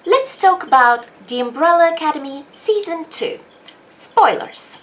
let's talk about The Umbrella Academy Season 2. Spoilers.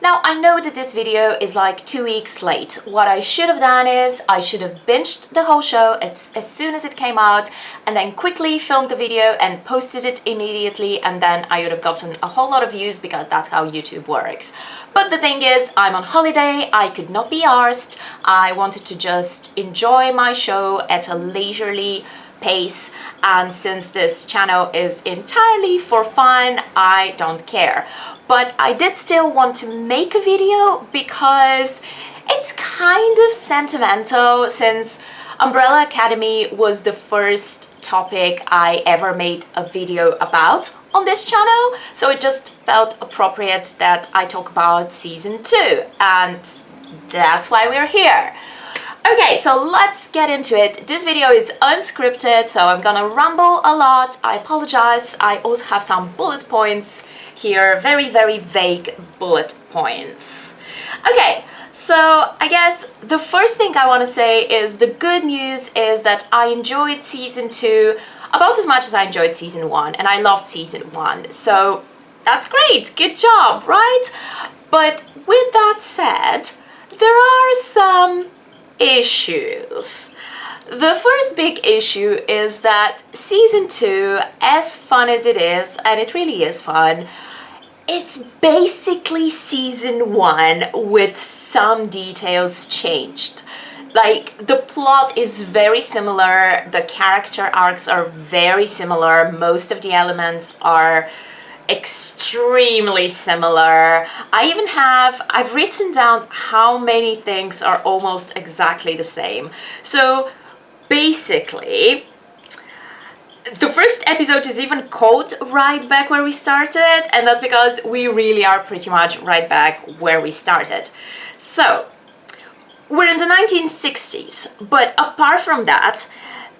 Now, I know that this video is like 2 weeks late. What I should have done is I should have binged the whole show as soon as it came out and then quickly filmed the video and posted it immediately, and then I would have gotten a whole lot of views because that's how YouTube works. But the thing is, I'm on holiday, I could not be arsed. I wanted to just enjoy my show at a leisurely pace, and since this channel is entirely for fun, I don't care. But I did still want to make a video because it's kind of sentimental, since Umbrella Academy was the first topic I ever made a video about on this channel, so it just felt appropriate that I talk about season 2, and that's why we're here. Okay, so let's get into it. This video is unscripted, so I'm gonna ramble a lot. I apologize. I also have some bullet points here, very vague bullet points. Okay, so I guess the first thing I want to say is the good news is that I enjoyed season 2 about as much as I enjoyed season 1, and I loved season 1, so that's great, good job, right? But with that said, there are some issues. The first big issue is that season 2, as fun as it is, and it really is fun, it's basically season 1 with some details changed. Like, the plot is very similar, the character arcs are very similar, most of the elements are extremely similar. I've written down how many things are almost exactly the same. So basically, the first episode is even called Right Back Where We Started, and that's because we really are pretty much right back where we started. So we're in the 1960s, but apart from that,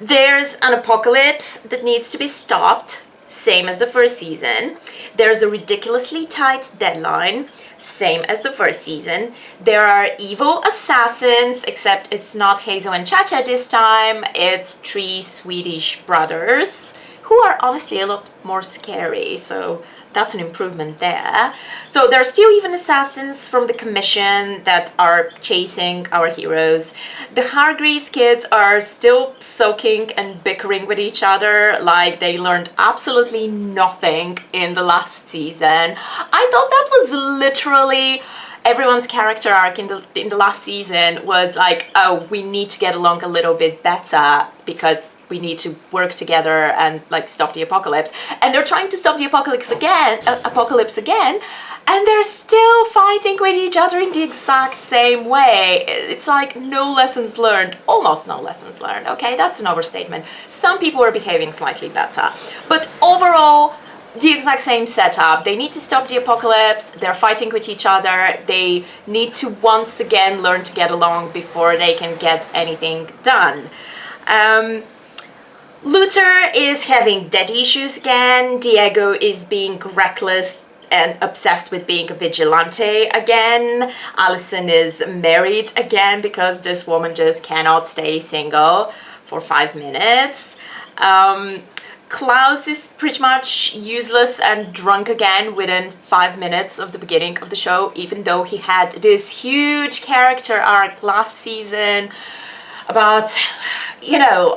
there's an apocalypse that needs to be stopped, same as the first season. There's a ridiculously tight deadline, same as the first season. There are evil assassins, except it's not Hazel and Cha-Cha this time, it's 3 Swedish brothers, who are honestly a lot more scary, so that's an improvement there. So there are still even assassins from the commission that are chasing our heroes. The Hargreeves kids are still sulking and bickering with each other like they learned absolutely nothing in the last season. I thought that was literally everyone's character arc in the last season was like, oh, we need to get along a little bit better because we need to work together and like stop the apocalypse. And they're trying to stop the apocalypse again, and they're still fighting with each other in the exact same way. It's like no lessons learned, almost no lessons learned. Okay, that's an overstatement. Some people are behaving slightly better, but overall, the exact same setup. They need to stop the apocalypse, they're fighting with each other, they need to once again learn to get along before they can get anything done. Luther is having daddy issues again, Diego is being reckless and obsessed with being a vigilante again, Allison is married again because this woman just cannot stay single for 5 minutes. Klaus is pretty much useless and drunk again within 5 minutes of the beginning of the show, even though he had this huge character arc last season about, you know,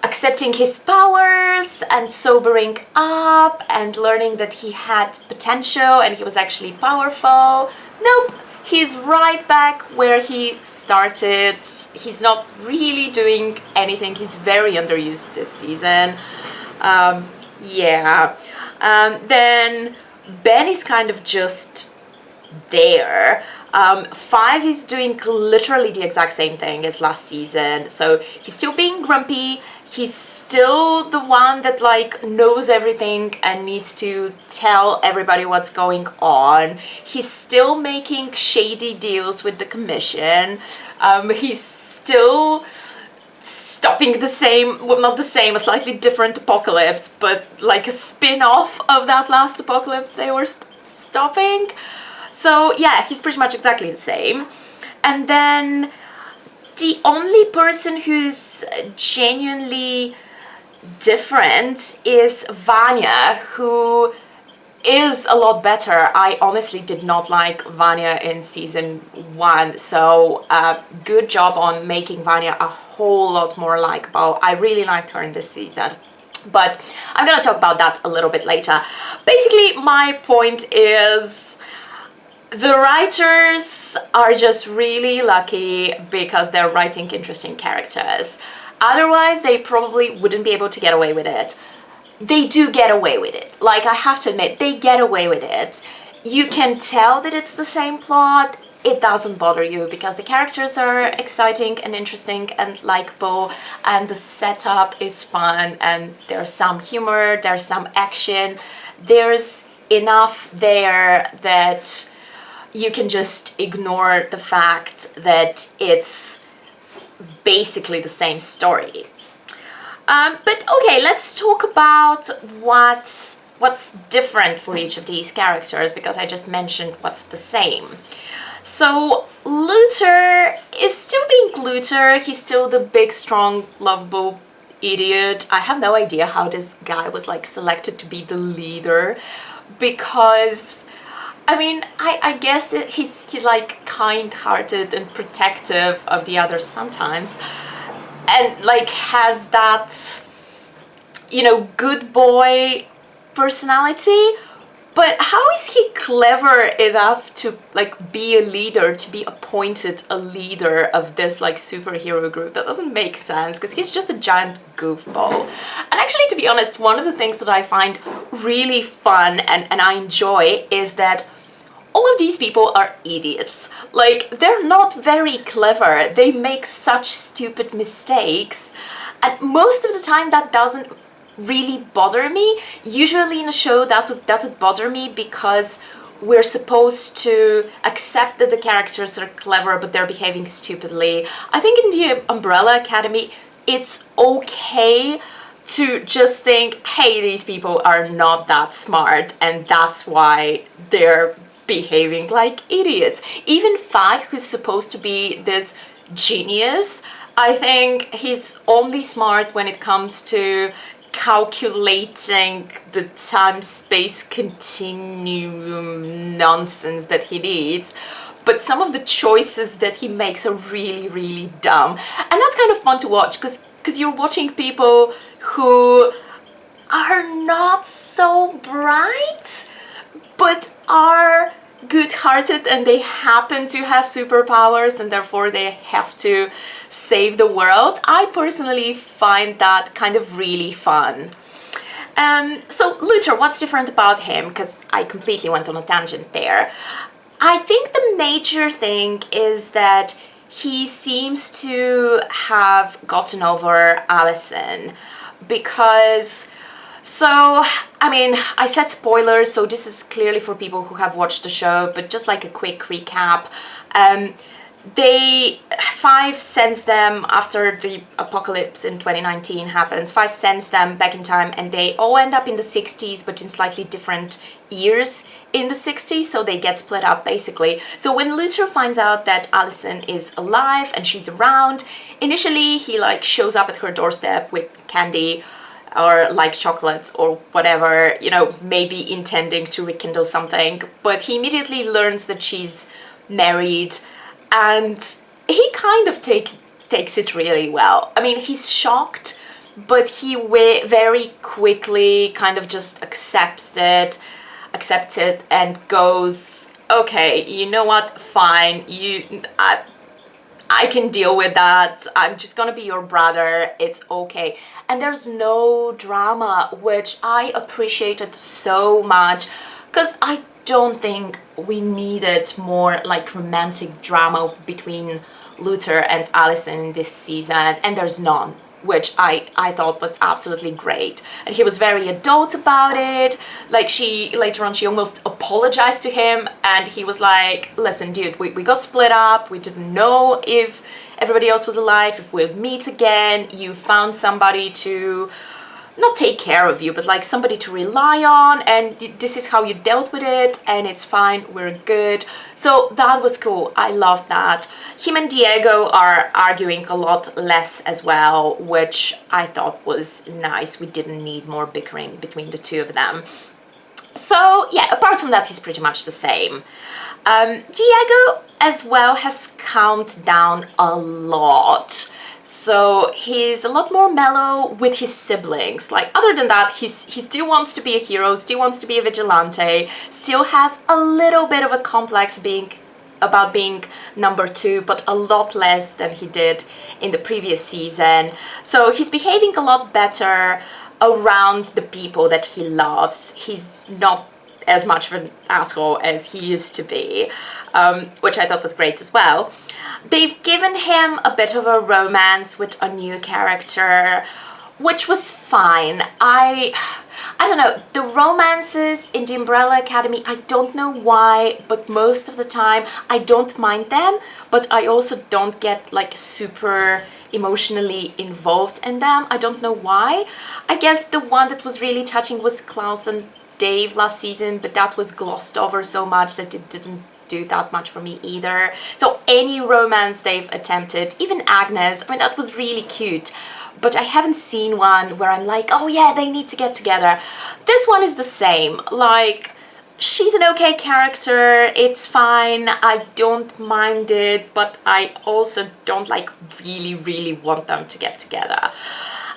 accepting his powers and sobering up and learning that he had potential and he was actually powerful. Nope. He's right back where he started. He's not really doing anything. He's very underused this season. Then Ben is kind of just there. 5 is doing literally the exact same thing as last season. So he's still being grumpy. He's still the one that like knows everything and needs to tell everybody what's going on. He's still making shady deals with the commission. He's still stopping the same, well, not the same, a slightly different apocalypse, but like a spin-off of that last apocalypse they were stopping. So yeah, he's pretty much exactly the same. And then the only person who's genuinely different is Vanya, who is a lot better. I honestly did not like Vanya in season 1, so good job on making Vanya a whole lot more likable. I really liked her in this season, but I'm gonna talk about that a little bit later. Basically, my point is the writers are just really lucky because they're writing interesting characters. Otherwise, they probably wouldn't be able to get away with it. They do get away with it. Like, I have to admit, they get away with it. You can tell that it's the same plot. It doesn't bother you because the characters are exciting and interesting and likable, and the setup is fun, and there's some humor, there's some action. There's enough there that you can just ignore the fact that it's basically the same story. But okay, let's talk about what's different for each of these characters, because I just mentioned what's the same. So Luther is still being Luther. He's still the big, strong, lovable idiot. I have no idea how this guy was like selected to be the leader, because I mean, I guess that he's like kind-hearted and protective of the others sometimes, and like has that, you know, good boy personality. But how is he clever enough to like be a leader, to be appointed a leader of this like superhero group? That doesn't make sense, because he's just a giant goofball. And actually, to be honest, one of the things that I find really fun and I enjoy is that all of these people are idiots. Like, they're not very clever. They make such stupid mistakes. And most of the time that doesn't really bother me. Usually in a show that would bother me, because we're supposed to accept that the characters are clever but they're behaving stupidly. I think in the Umbrella Academy it's okay to just think, hey, these people are not that smart and that's why they're behaving like idiots. Even Five, who's supposed to be this genius, I think he's only smart when it comes to calculating the time-space continuum nonsense that he needs. But some of the choices that he makes are really, really dumb. And that's kind of fun to watch, because you're watching people who are not so bright, but are good-hearted, and they happen to have superpowers and therefore they have to save the world. I personally find that kind of really fun. So Luther, what's different about him? Because I completely went on a tangent there. I think the major thing is that he seems to have gotten over Allison, because, so, I mean, I said spoilers, so this is clearly for people who have watched the show, but just like a quick recap. Five sends them, after the apocalypse in 2019 happens, Five sends them back in time, and they all end up in the 60s, but in slightly different years in the 60s, so they get split up basically. So when Luther finds out that Allison is alive and she's around, initially he like shows up at her doorstep with candy or like chocolates or whatever, you know, maybe intending to rekindle something, but he immediately learns that she's married, and he kind of takes it really well. I mean, he's shocked, but he very quickly kind of just accepts it and goes, okay, you know what, fine, I can deal with that. I'm just gonna be your brother. It's okay. And there's no drama, which I appreciated so much, because I don't think we needed more like romantic drama between Luther and Allison in this season, and there's none, which I thought was absolutely great. And he was very adult about it. Like, later on she almost apologized to him, and he was like, listen dude, we got split up, we didn't know if everybody else was alive, if we'll meet again, you found somebody to not take care of you, but like somebody to rely on, and this is how you dealt with it, and it's fine, we're good. So that was cool. I loved that. Him and Diego are arguing a lot less as well, which I thought was nice. We didn't need more bickering between the two of them. So yeah, apart from that, he's pretty much the same. Diego as well has calmed down a lot. So he's a lot more mellow with his siblings. Like, other than that, he still wants to be a hero, still wants to be a vigilante, still has a little bit of a complex about being number 2, but a lot less than he did in the previous season. So he's behaving a lot better around the people that he loves. He's not as much of an asshole as he used to be, which I thought was great as well. They've given him a bit of a romance with a new character, which was fine. I don't know, the romances in the Umbrella Academy, I don't know why, but most of the time I don't mind them, but I also don't get like super emotionally involved in them. I don't know why. I guess the one that was really touching was Klaus and Dave last season, but that was glossed over so much that it didn't do that much for me either. So any romance they've attempted, even Agnes, I mean, that was really cute, but I haven't seen one where I'm like, oh yeah, they need to get together. This one is the same. Like, she's an okay character, it's fine, I don't mind it, but I also don't like really want them to get together.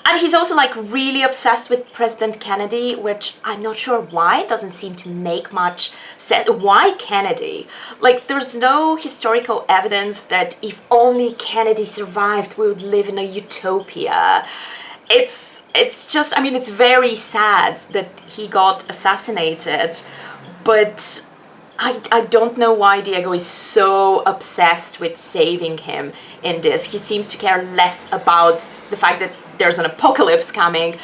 And he's also like really obsessed with President Kennedy, which I'm not sure why. It doesn't seem to make much sense. Why Kennedy? Like, there's no historical evidence that if only Kennedy survived, we would live in a utopia. It's just, I mean, it's very sad that he got assassinated, but I don't know why Diego is so obsessed with saving him in this. He seems to care less about the fact that there's an apocalypse coming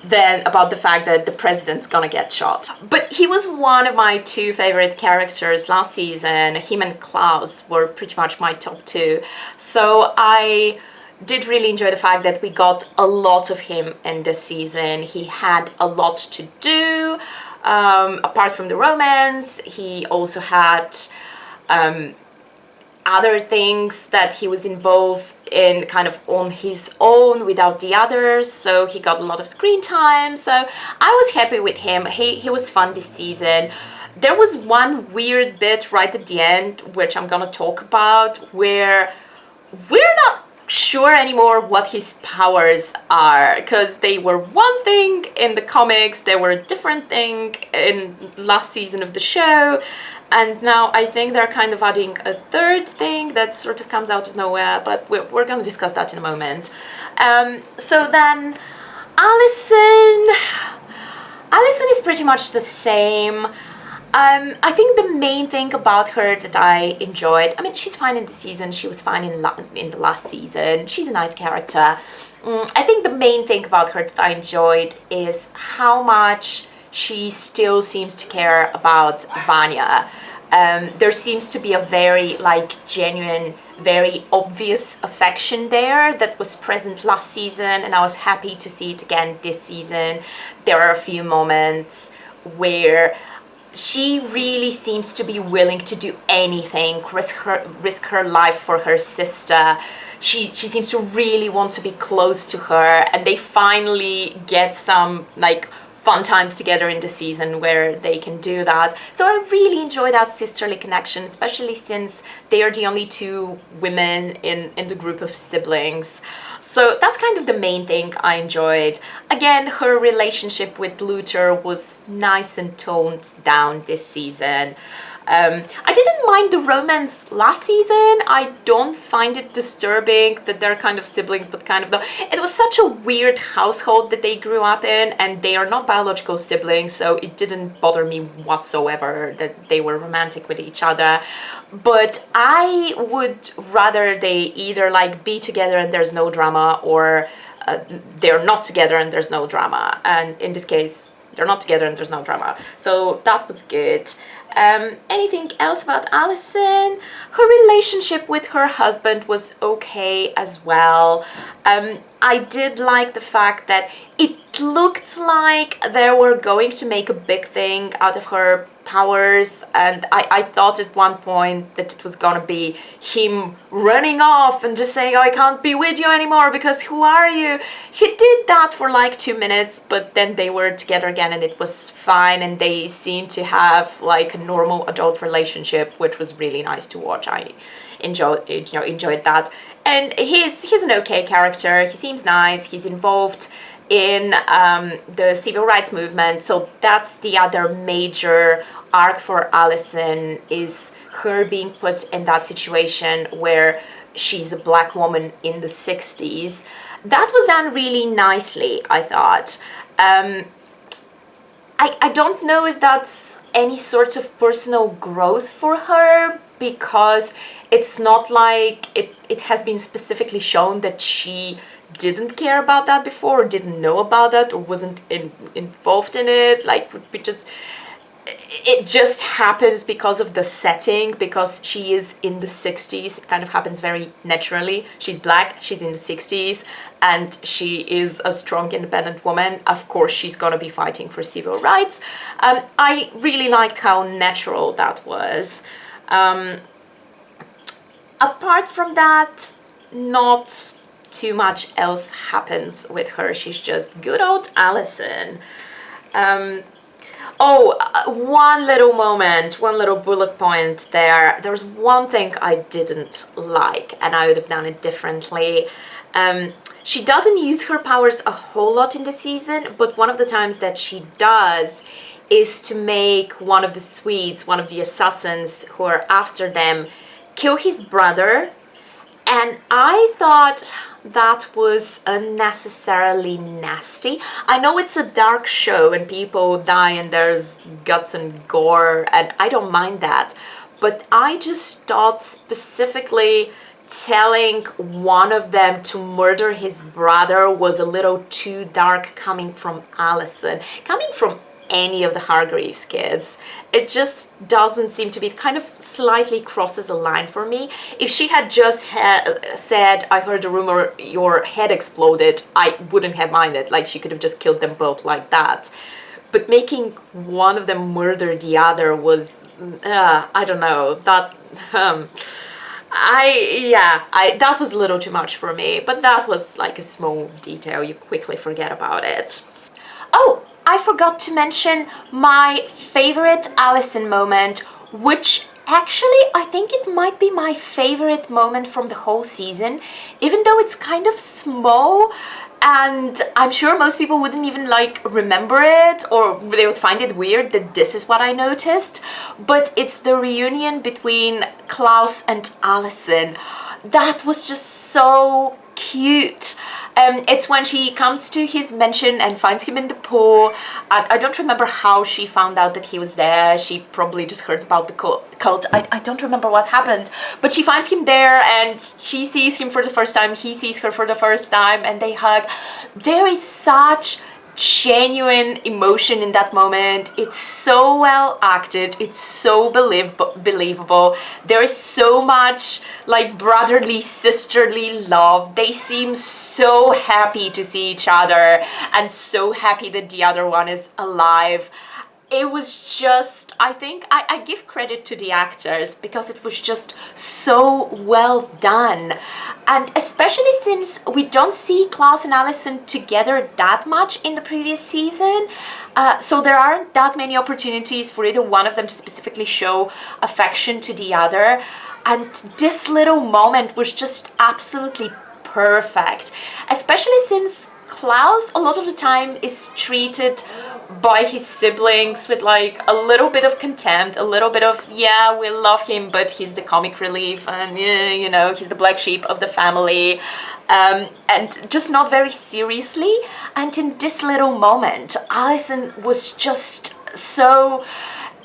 than about the fact that the president's gonna get shot. But he was one of my 2 favorite characters last season. Him and Klaus were pretty much my top 2. So I did really enjoy the fact that we got a lot of him in this season. He had a lot to do. Apart from the romance, he also had other things that he was involved in kind of on his own without the others, so he got a lot of screen time. So I was happy with him. He was fun this season. There was one weird bit right at the end, which I'm gonna talk about, where we're not sure anymore what his powers are, because they were one thing in the comics, they were a different thing in last season of the show, and now I think they're kind of adding a third thing that sort of comes out of nowhere, but we're going to discuss that in a moment. So then Allison is pretty much the same. I think the main thing about her that I enjoyed, I mean, she's fine in the season, she was fine in the last season, she's a nice character. I think the main thing about her that I enjoyed is how much she still seems to care about Vanya. There seems to be a very like genuine, very obvious affection there that was present last season, and I was happy to see it again this season. There are a few moments where she really seems to be willing to do anything, risk her life for her sister. She seems to really want to be close to her, and they finally get some like fun times together in the season where they can do that. So I really enjoy that sisterly connection, especially since they are the only 2 women in the group of siblings. So that's kind of the main thing I enjoyed. Again, her relationship with Luther was nice and toned down this season. I didn't mind the romance last season. I don't find it disturbing that they're kind of siblings, but kind of though. It was such a weird household that they grew up in, and they are not biological siblings, so it didn't bother me whatsoever that they were romantic with each other. But I would rather they either like be together and there's no drama, or they're not together and there's no drama. And in this case, they're not together and there's no drama. So that was good. Anything else about Allison? Her relationship with her husband was okay as well. I did like the fact that it looked like they were going to make a big thing out of her powers, and I thought at one point that it was gonna be him running off and just saying, "I can't be with you anymore because who are you?" He did that for like 2 minutes, but then they were together again and it was fine, and they seemed to have like a normal adult relationship, which was really nice to watch. I enjoyed that. And he's an okay character. He seems nice. He's involved in the civil rights movement, so that's the other major arc for Allison, is her being put in that situation where she's a black woman in the 60s. That was done really nicely, I thought. I don't know if that's any sort of personal growth for her, because it's not like it has been specifically shown that she didn't care about that before, or didn't know about that, or wasn't involved in it. Like, it just happens because of the setting, because she is in the 60s. It kind of happens very naturally. She's black, she's in the 60s, and she is a strong, independent woman. Of course, she's gonna be fighting for civil rights. I really liked how natural that was. Apart from that, not too much else happens with her. She's just good old Allison. One little moment, one little bullet point there. There's one thing I didn't like, and I would have done it differently. She doesn't use her powers a whole lot in the season, but one of the times that she does is to make one of the Swedes, one of the assassins who are after them, kill his brother. And I thought that was unnecessarily nasty. I know it's a dark show and people die and there's guts and gore, and I don't mind that. But I just thought specifically telling one of them to murder his brother was a little too dark, coming from Allison. Coming from any of the Hargreeves kids, it just doesn't seem to be. It kind of slightly crosses a line for me. If she had just said, "I heard a rumor your head exploded," I wouldn't have minded. Like, she could have just killed them both like that. But making one of them murder the other was, I don't know, that that was a little too much for me. But that was like a small detail. You quickly forget about it. Oh, I forgot to mention my favorite Allison moment, which actually I think it might be my favorite moment from the whole season, even though it's kind of small, and I'm sure most people wouldn't even like remember it, or they would find it weird that this is what I noticed. But it's the reunion between Klaus and Allison. That was just so cute. It's when she comes to his mansion and finds him in the pool. I don't remember how she found out that he was there. She probably just heard about the cult. I don't remember what happened. But she finds him there and she sees him for the first time. He sees her for the first time and they hug. There is such genuine emotion in that moment. It's so well acted. It's so believable. There is so much like brotherly, sisterly love. They seem so happy to see each other and so happy that the other one is alive. It was just, I think I give credit to the actors because it was just so well done. And especially since we don't see Klaus and Allison together that much in the previous season, so there aren't that many opportunities for either one of them to specifically show affection to the other. And this little moment was just absolutely perfect, especially since Klaus a lot of the time is treated by his siblings with like a little bit of contempt, a little bit of, yeah, we love him, but he's the comic relief and you know, he's the black sheep of the family, and just not very seriously. And in this little moment, Allison was just so,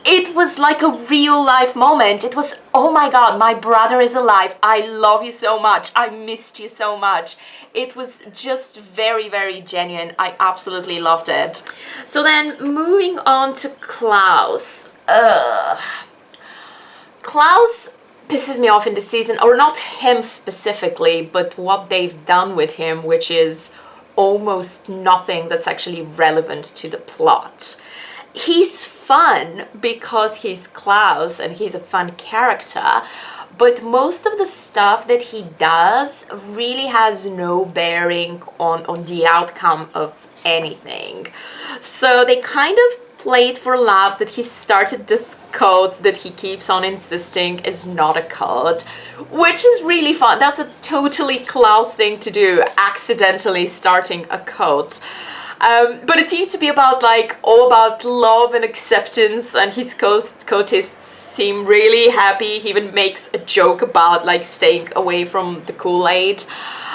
it was like a real life moment. It was, oh my god, my brother is alive. I love you so much. I missed you so much. It was just very, very genuine. I absolutely loved it. So then moving on to Klaus. Klaus pisses me off in the season, or not him specifically, but what they've done with him, which is almost nothing that's actually relevant to the plot. He's fun because he's Klaus and he's a fun character, but most of the stuff that he does really has no bearing on the outcome of anything. So they kind of played for laughs that he started this cult that he keeps on insisting is not a cult, which is really fun. That's a totally Klaus thing to do, accidentally starting a cult. But it seems to be about all about love and acceptance, and his cultists seem really happy. He even makes a joke about staying away from the Kool-Aid. So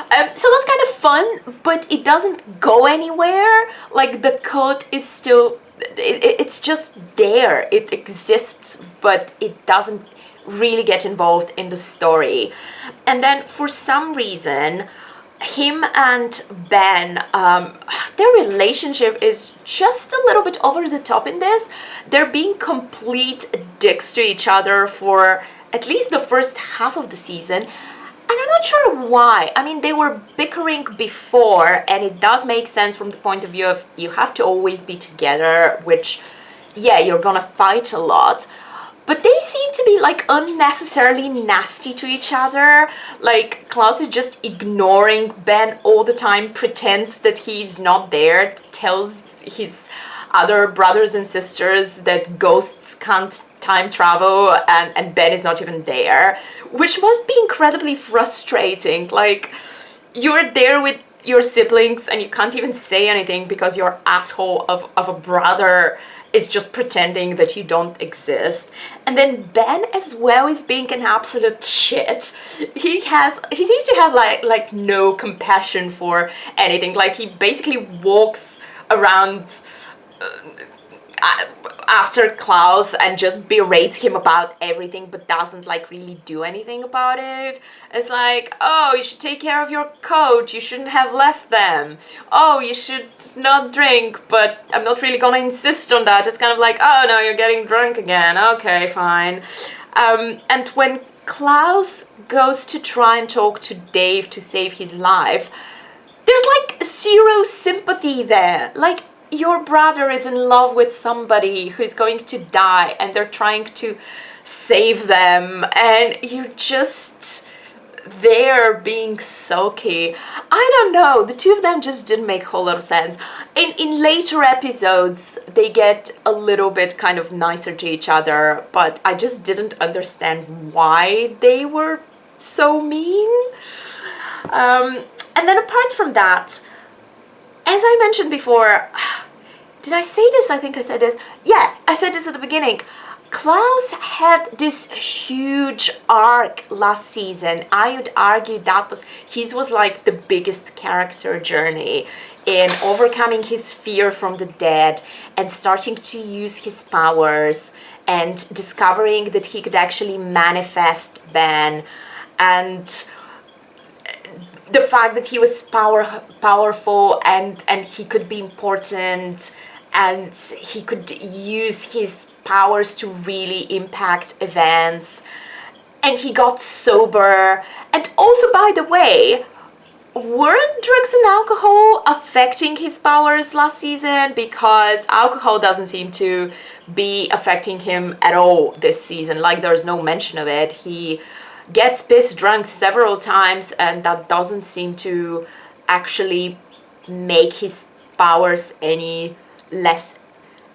that's kind of fun, but it doesn't go anywhere. The cult is still, it's just there. It exists, but it doesn't really get involved in the story. And then for some reason, him and Ben, their relationship is just a little bit over the top in this. They're being complete dicks to each other for at least the first half of the season. And I'm not sure why. I mean, they were bickering before, and it does make sense from the point of view of you have to always be together, which, yeah, you're gonna fight a lot. But they seem to be unnecessarily nasty to each other. Klaus is just ignoring Ben all the time, pretends that he's not there, tells his other brothers and sisters that ghosts can't time travel, and Ben is not even there, which must be incredibly frustrating. You're there with your siblings and you can't even say anything because your asshole of a brother is just pretending that you don't exist. And then Ben as well is being an absolute shit. He seems to have like no compassion for anything. He basically walks around after Klaus and just berates him about everything, but doesn't really do anything about it. It's oh, you should take care of your coat, you shouldn't have left them. Oh, you should not drink, but I'm not really gonna insist on that. It's kind of oh no, you're getting drunk again. Okay, fine. And when Klaus goes to try and talk to Dave to save his life, there's zero sympathy there. Your brother is in love with somebody who's going to die and they're trying to save them, and you're just there being sulky. I don't know, the two of them just didn't make a whole lot of sense. In later episodes, they get a little bit kind of nicer to each other, but I just didn't understand why they were so mean. And then apart from that, as I mentioned before, did I say this? I think I said this. Yeah, I said this at the beginning. Klaus had this huge arc last season. I would argue that his was the biggest character journey in overcoming his fear from the dead and starting to use his powers and discovering that he could actually manifest Ben, and the fact that he was powerful and he could be important and he could use his powers to really impact events, and he got sober. And also, by the way, weren't drugs and alcohol affecting his powers last season? Because alcohol doesn't seem to be affecting him at all this season. There's no mention of it. He gets pissed drunk several times, and that doesn't seem to actually make his powers any less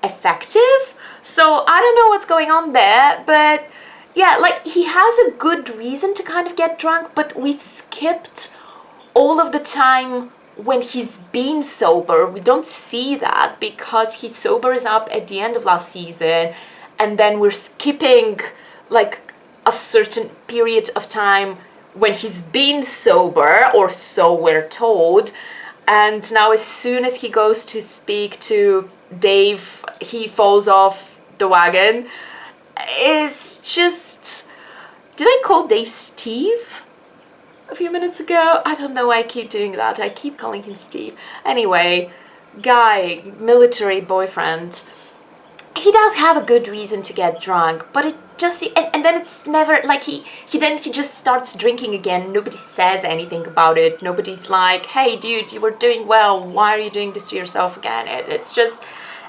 effective. So I don't know what's going on there, but yeah, he has a good reason to kind of get drunk, but we've skipped all of the time when he's been sober. We don't see that because he sobers up at the end of last season, and then we're skipping a certain period of time when he's been sober, or so we're told. And now as soon as he goes to speak to Dave, he falls off the wagon. It's just... Did I call Dave Steve a few minutes ago? I don't know why I keep doing that. I keep calling him Steve. Anyway, guy, military boyfriend. He does have a good reason to get drunk, but it just and then it's never like he just starts drinking again. Nobody says anything about it. Nobody's like, hey dude, you were doing well, why are you doing this to yourself again? It's just,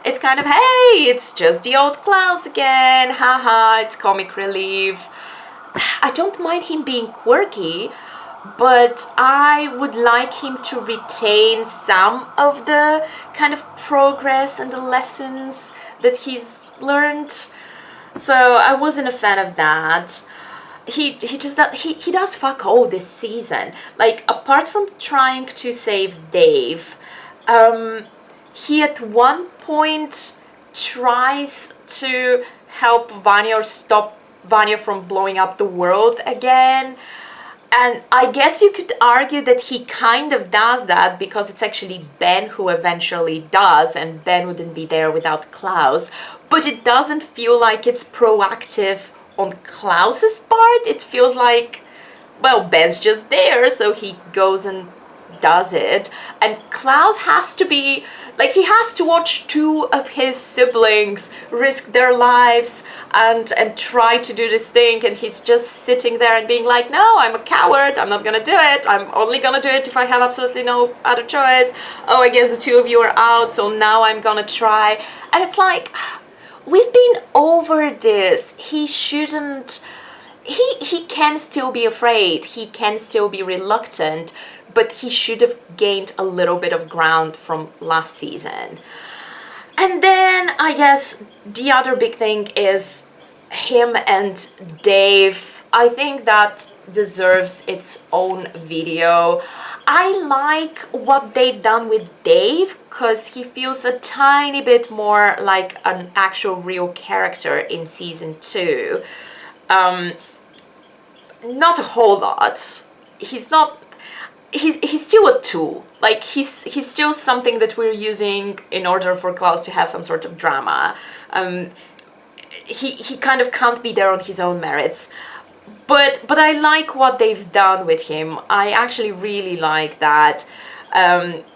it's kind of, hey, it's just the old Klaus again, haha. It's comic relief. I don't mind him being quirky, but I would like him to retain some of the kind of progress and the lessons that he's learned. So I wasn't a fan of that. He does fuck all this season. Like, apart from trying to save Dave, he at one point tries to help Vanya or stop Vanya from blowing up the world again. And I guess you could argue that he kind of does that because it's actually Ben who eventually does, and Ben wouldn't be there without Klaus. But it doesn't feel like it's proactive on Klaus's part. It feels like, well, Ben's just there, so he goes and does it. And Klaus has to be, like, he has to watch two of his siblings risk their lives and try to do this thing, and he's just sitting there and being like, no, I'm a coward, I'm not gonna do it, I'm only gonna do it if I have absolutely no other choice. Oh, I guess the two of you are out, so now I'm gonna try. And it's like, we've been over this. He shouldn't, he can still be afraid, he can still be reluctant, but he should have gained a little bit of ground from last season. And then I guess the other big thing is him and Dave. I think that deserves its own video. I like what they've done with Dave because he feels a tiny bit more like an actual real character in season 2. Not a whole lot. He's still a tool. Like, he's still something that we're using in order for Klaus to have some sort of drama. He kind of can't be there on his own merits. But I like what they've done with him. I actually really like that.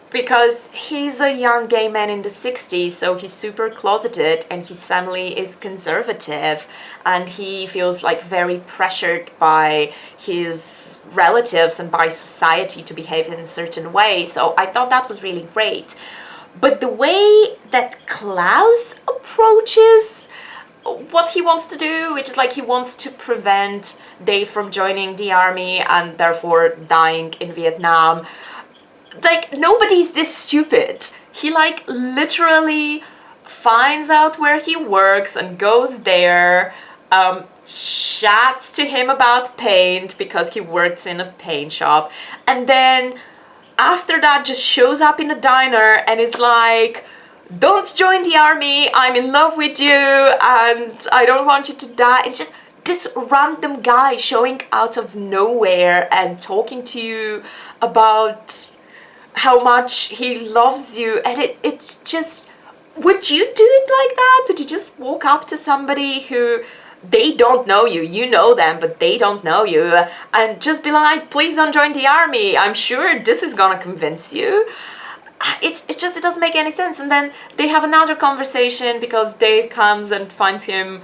Because he's a young gay man in the 60s, so he's super closeted and his family is conservative, and he feels like very pressured by his relatives and by society to behave in a certain way. So I thought that was really great. But the way that Klaus approaches what he wants to do, which is like he wants to prevent Dave from joining the army and therefore dying in Vietnam. Like, nobody's this stupid. He like literally finds out where he works and goes there, chats to him about paint because he works in a paint shop, and then after that just shows up in a diner and is like, don't join the army, I'm in love with you and I don't want you to die. It's just this random guy showing out of nowhere and talking to you about how much he loves you, and it's just, would you do it like that? Would you just walk up to somebody who they don't know you, you know them, but they don't know you, and just be like, please don't join the army, I'm sure this is gonna convince you? It doesn't make any sense. And then they have another conversation because Dave comes and finds him,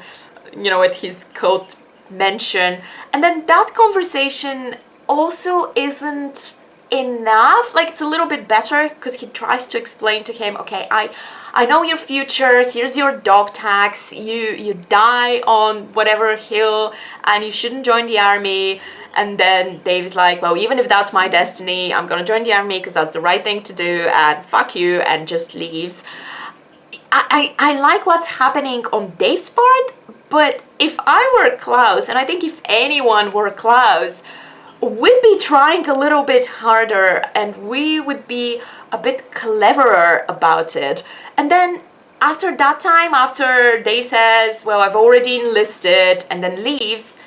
you know, at his cult mansion, and then that conversation also isn't enough. Like, it's a little bit better because he tries to explain to him, okay, I know your future, here's your dog tags, you die on whatever hill and you shouldn't join the army. And then Dave is like, well, even if that's my destiny, I'm gonna join the army because that's the right thing to do, and fuck you, and just leaves. I like what's happening on Dave's part, but if I were Klaus, and I think if anyone were Klaus, we'd be trying a little bit harder and we would be a bit cleverer about it. And then after that time, after Dave says, well, I've already enlisted, and then leaves,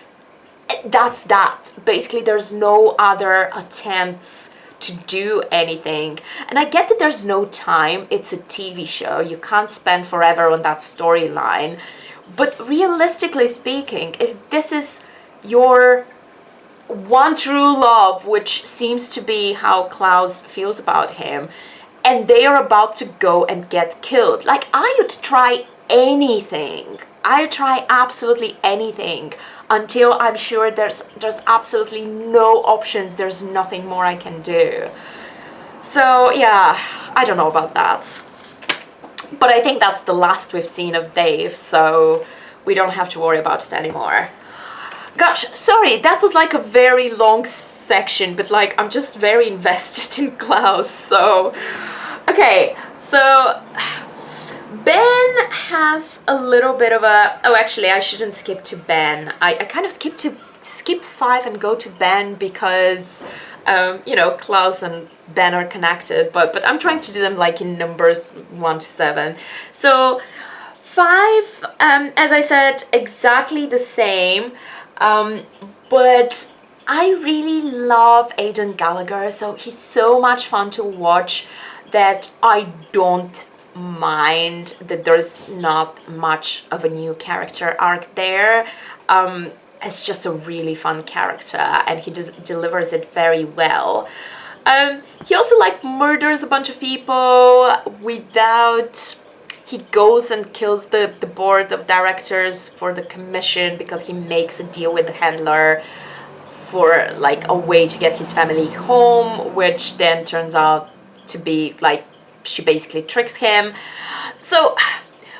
that's that. Basically, there's no other attempts to do anything. And I get that there's no time, it's a TV show, you can't spend forever on that storyline. But realistically speaking, if this is your one true love, which seems to be how Klaus feels about him, and they are about to go and get killed, like, I would try anything. I try absolutely anything until I'm sure there's absolutely no options, there's nothing more I can do. So yeah, I don't know about that. But I think that's the last we've seen of Dave, so we don't have to worry about it anymore. Gosh, sorry, that was like a very long section, but like I'm just very invested in Klaus, so... Okay, so Ben has a little bit of a... Oh, actually, I shouldn't skip to Ben. I kind of skip 5 and go to Ben because, you know, Klaus and Ben are connected, but I'm trying to do them like in numbers 1 to 7. So 5, as I said, exactly the same, but I really love Aidan Gallagher, so he's so much fun to watch that I don't mind that there's not much of a new character arc there. It's just a really fun character and he just delivers it very well. He also like murders a bunch of people without... He goes and kills the board of directors for the commission because he makes a deal with the handler for like a way to get his family home, which then turns out to be like she basically tricks him. So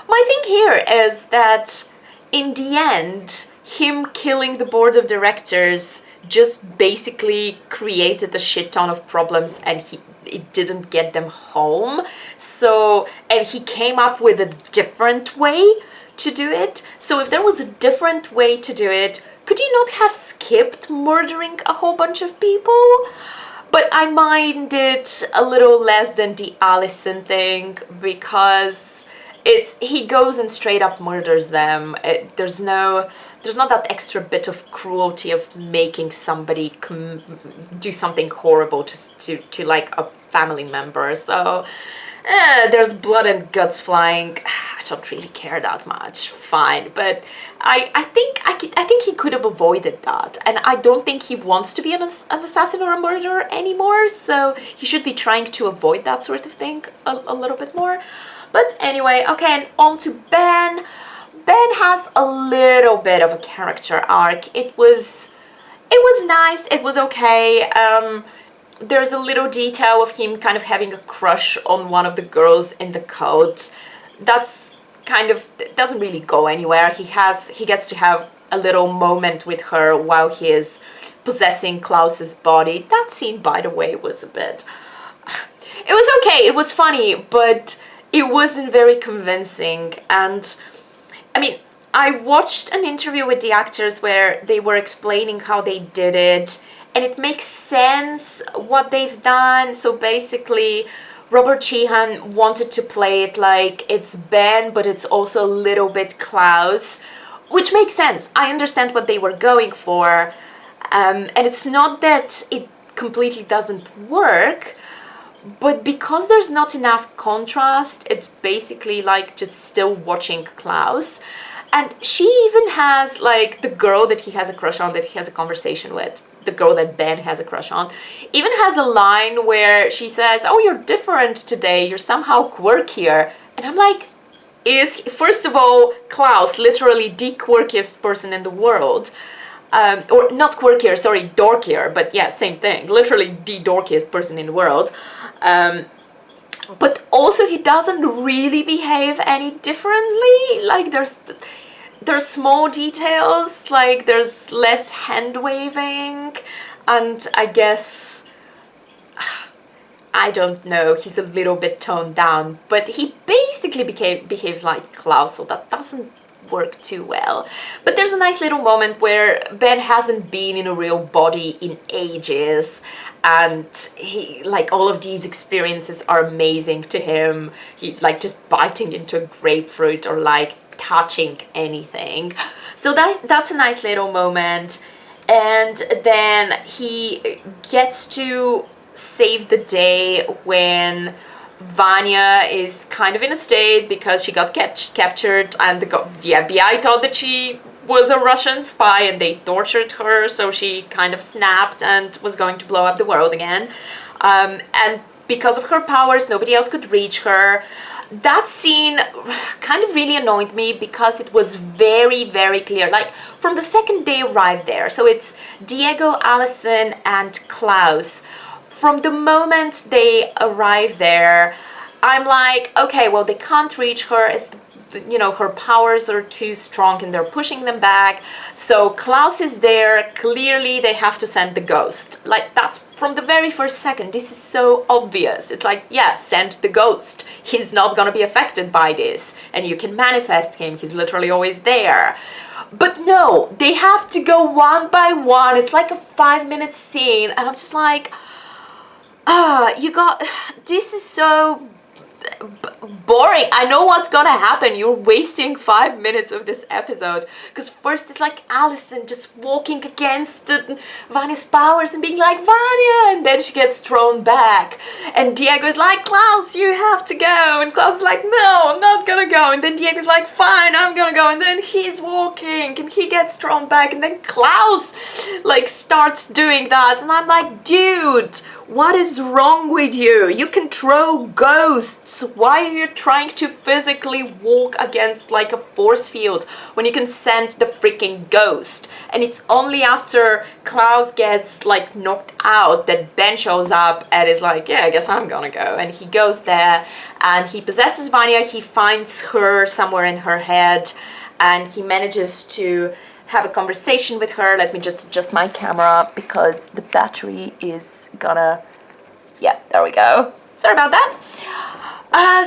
my thing here is that in the end, him killing the board of directors just basically created a shit ton of problems and it didn't get them home. So, and he came up with a different way to do it. So if there was a different way to do it, could you not have skipped murdering a whole bunch of people? But I mind it a little less than the Allison thing because he goes and straight up murders them. There's not that extra bit of cruelty of making somebody do something horrible to like a family member. So there's blood and guts flying. I don't really care that much. Fine, but I think he could have avoided that, and I don't think he wants to be an assassin or a murderer anymore. So he should be trying to avoid that sort of thing a little bit more. But anyway, okay, and on to Ben. Ben has a little bit of a character arc. It was nice. It was okay. There's a little detail of him kind of having a crush on one of the girls in the cult. That's kind of doesn't really go anywhere. He gets to have a little moment with her while he is possessing Klaus's body. That scene, by the way, was a bit... It was okay. It was funny, but it wasn't very convincing. And I mean, I watched an interview with the actors where they were explaining how they did it, and it makes sense what they've done. So basically, Robert Sheehan wanted to play it like it's Ben, but it's also a little bit Klaus, which makes sense. I understand what they were going for, and it's not that it completely doesn't work, but because there's not enough contrast, it's basically like just still watching Klaus. And she even has like the girl that he has a crush on, that he has a conversation with, the girl that Ben has a crush on, even has a line where she says, "Oh, you're different today, you're somehow quirkier." And I'm like, first of all, Klaus literally the quirkiest person in the world? Or not quirkier, sorry, dorkier, but yeah, same thing, literally the dorkiest person in the world. But also he doesn't really behave any differently. Like there's small details, like there's less hand waving, and I guess, I don't know, he's a little bit toned down, but he basically behaves like Klaus, so that doesn't work too well. But there's a nice little moment where Ben hasn't been in a real body in ages, and he, like, all of these experiences are amazing to him. He like just biting into a grapefruit or like touching anything. So that's a nice little moment. And then he gets to save the day when Vanya is kind of in a state because she got captured, and the FBI thought that she was a Russian spy and they tortured her, so she kind of snapped and was going to blow up the world again. And because of her powers, nobody else could reach her. that scene kind of really annoyed me because it was very, very clear. Like, from the second they arrived there, so it's Diego, Allison, and Klaus. From the moment they arrive there, I'm like, okay, well, they can't reach her. It's, you know, her powers are too strong and they're pushing them back. So Klaus is there. Clearly, they have to send the ghost. Like, that's from the very first second. This is so obvious. It's like, yeah, send the ghost. He's not gonna be affected by this. And you can manifest him. He's literally always there. But no, they have to go one by one. It's like a 5-minute scene. And I'm just like, this is so boring. I know what's gonna happen. You're wasting 5 minutes of this episode. Because first it's like Allison just walking against Vanya's powers and being like, Vanya! And then she gets thrown back. And Diego's like, Klaus, you have to go. And Klaus is like, no, I'm not gonna go. And then Diego's like, fine, I'm gonna go. And then he's walking and he gets thrown back. And then Klaus like starts doing that. And I'm like, dude, what is wrong with you? You can throw ghosts. Why are you trying to physically walk against like a force field when you can send the freaking ghost? And it's only after Klaus gets like knocked out that Ben shows up and is like, yeah, I guess I'm gonna go. And he goes there and he possesses Vanya. He finds her somewhere in her head and he manages to have a conversation with her. Let me just adjust my camera because the battery is gonna, yeah, there we go. Sorry about that.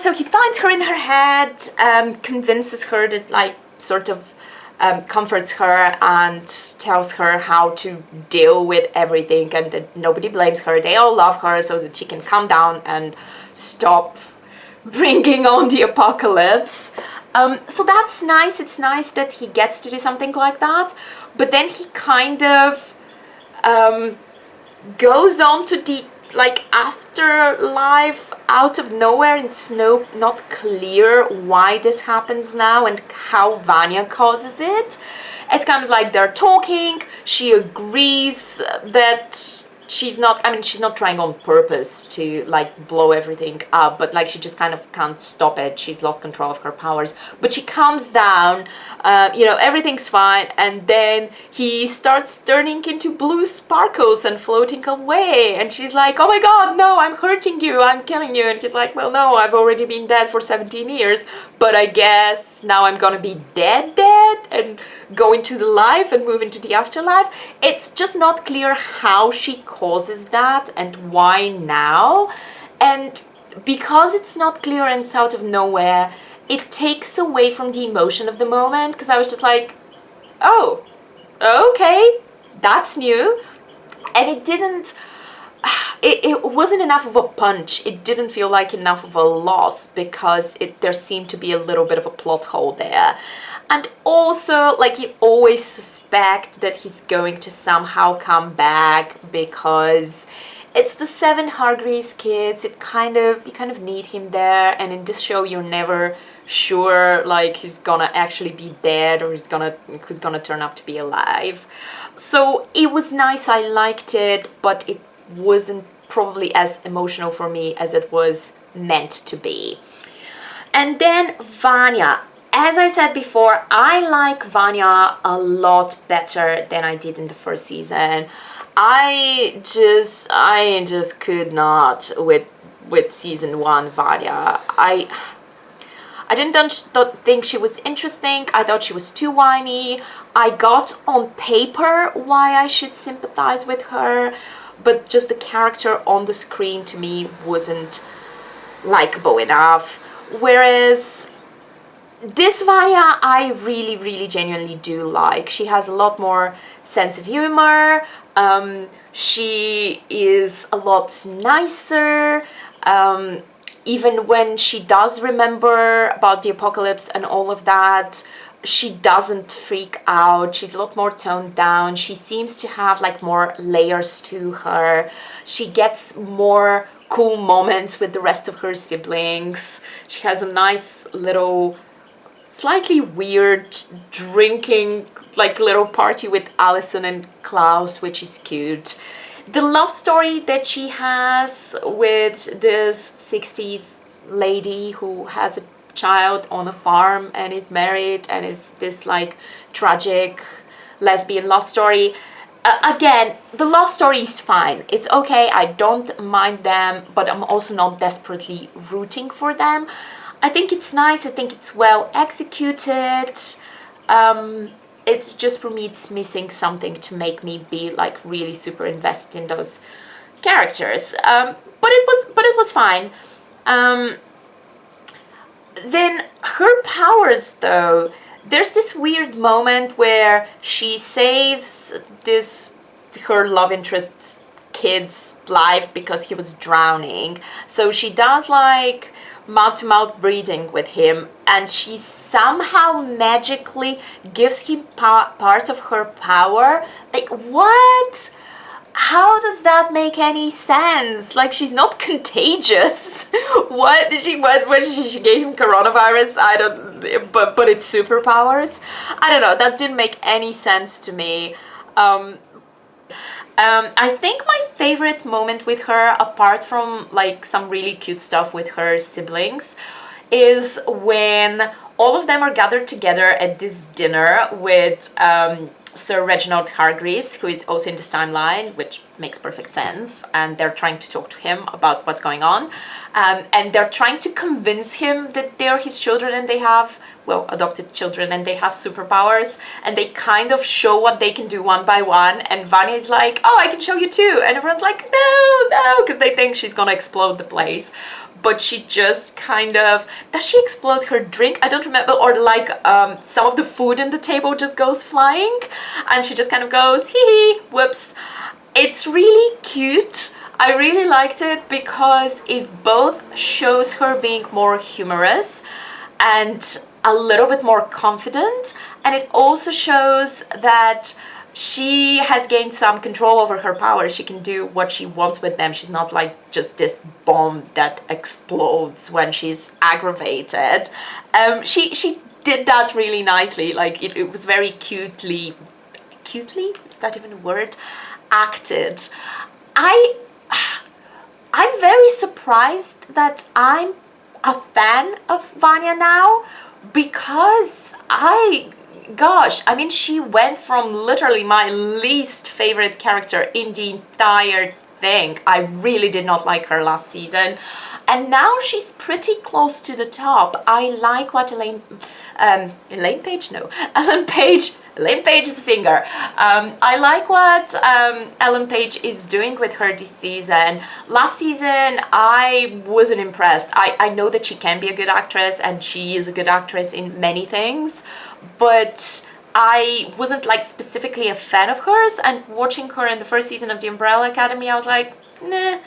So he finds her in her head, convinces her that, like, sort of comforts her and tells her how to deal with everything and that nobody blames her. They all love her so that she can calm down and stop bringing on the apocalypse. So that's nice. It's nice that he gets to do something like that. But then he kind of goes on to the like afterlife out of nowhere. It's not clear why this happens now and how Vanya causes it. It's kind of like they're talking. She agrees that she's not trying on purpose to like blow everything up, but like she just kind of can't stop it. She's lost control of her powers, but she calms down. Everything's fine, and then he starts turning into blue sparkles and floating away, and she's like, oh my god, no, I'm hurting you, I'm killing you. And he's like, well, no, I've already been dead for 17 years, but I guess now I'm gonna be dead and go into the life and move into the afterlife. It's just not clear how she causes that and why now. And because it's not clear and it's out of nowhere, it takes away from the emotion of the moment, because I was just like, oh, okay, that's new. And it wasn't enough of a punch. It didn't feel like enough of a loss because there seemed to be a little bit of a plot hole there. And also, like, you always suspect that he's going to somehow come back because it's the 7 Hargreeves kids. You kind of need him there. And in this show, you're never sure, like, he's gonna actually be dead or who's gonna turn up to be alive. So it was nice. I liked it, but it wasn't probably as emotional for me as it was meant to be. And then Vanya. As I said before, I like Vanya a lot better than I did in the first season. I just could not with season 1 Vanya. I didn't think she was interesting. I thought she was too whiny. I got on paper why I should sympathize with her, but just the character on the screen to me wasn't likable enough. Whereas this Vanya, I really, really genuinely do like. She has a lot more sense of humor. She is a lot nicer. Even when she does remember about the apocalypse and all of that, she doesn't freak out. She's a lot more toned down. She seems to have like more layers to her. She gets more cool moments with the rest of her siblings. She has a nice little, slightly weird drinking like little party with Allison and Klaus, which is cute. The love story that she has with this 60s lady who has a child on a farm and is married, and it's this like tragic lesbian love story. Again, the love story is fine. It's okay. I don't mind them, but I'm also not desperately rooting for them. I think it's nice. I think it's well executed. It's just, for me, it's missing something to make me be like really super invested in those characters. But it was fine. Then her powers, though, there's this weird moment where she saves her love interest's kid's life because he was drowning. So she does like mouth-to-mouth breathing with him, and she somehow magically gives him part of her power. Like, what? How does that make any sense? Like, she's not contagious. What did she gave him coronavirus? I don't, but it's superpowers. I don't know, that didn't make any sense to me. I think my favorite moment with her, apart from like some really cute stuff with her siblings, is when all of them are gathered together at this dinner with Sir Reginald Hargreeves, who is also in this timeline, which makes perfect sense, and they're trying to talk to him about what's going on, and they're trying to convince him that they're his children and they have, well, adopted children, and they have superpowers, and they kind of show what they can do one by one, and Vanya is like, oh, I can show you too, and everyone's like, no, because they think she's gonna explode the place. But she just kind of, does she explode her drink? I don't remember. Or like some of the food in the table just goes flying, and she just kind of goes, hee hee, whoops. It's really cute. I really liked it because it both shows her being more humorous and a little bit more confident, and it also shows that she has gained some control over her power. She can do what she wants with them. She's not like just this bomb that explodes when she's aggravated. She did that really nicely. Like it was very cutely, is that even a word? Acted. I'm very surprised that I'm a fan of Vanya now, because gosh, I mean, she went from literally my least favorite character in the entire thing. I really did not like her last season, and now she's pretty close to the top. I like what Elaine Page is a singer. I like what Ellen Page is doing with her this season. Last season, I wasn't impressed. I know that she can be a good actress, and she is a good actress in many things, but I wasn't like specifically a fan of hers, and watching her in the first season of The Umbrella Academy, I was like, nah.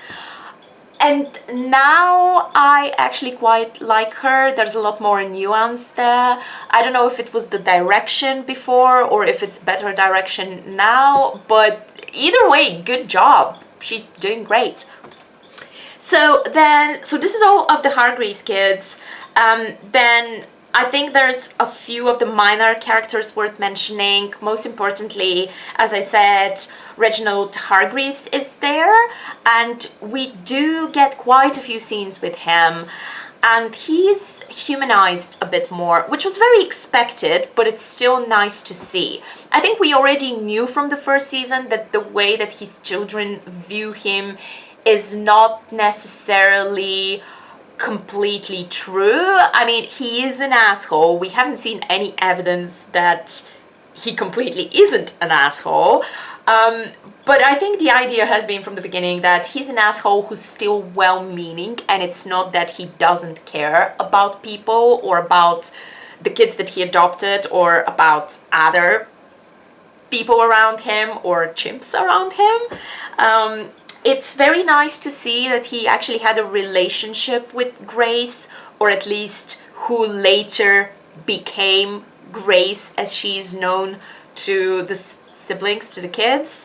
And now I actually quite like her. There's a lot more nuance there. I don't know if it was the direction before or if it's better direction now, but either way, good job. She's doing great. So this is all of the Hargreeves kids. Then I think there's a few of the minor characters worth mentioning. Most importantly, as I said, Reginald Hargreeves is there, and we do get quite a few scenes with him, and he's humanized a bit more, which was very expected, but it's still nice to see. I think we already knew from the first season that the way that his children view him is not necessarily completely true. I mean, he is an asshole. We haven't seen any evidence that he completely isn't an asshole. But I think the idea has been from the beginning that he's an asshole who's still well-meaning, and it's not that he doesn't care about people or about the kids that he adopted or about other people around him or chimps around him. It's very nice to see that he actually had a relationship with Grace, or at least who later became Grace, as she is known to the siblings, to the kids.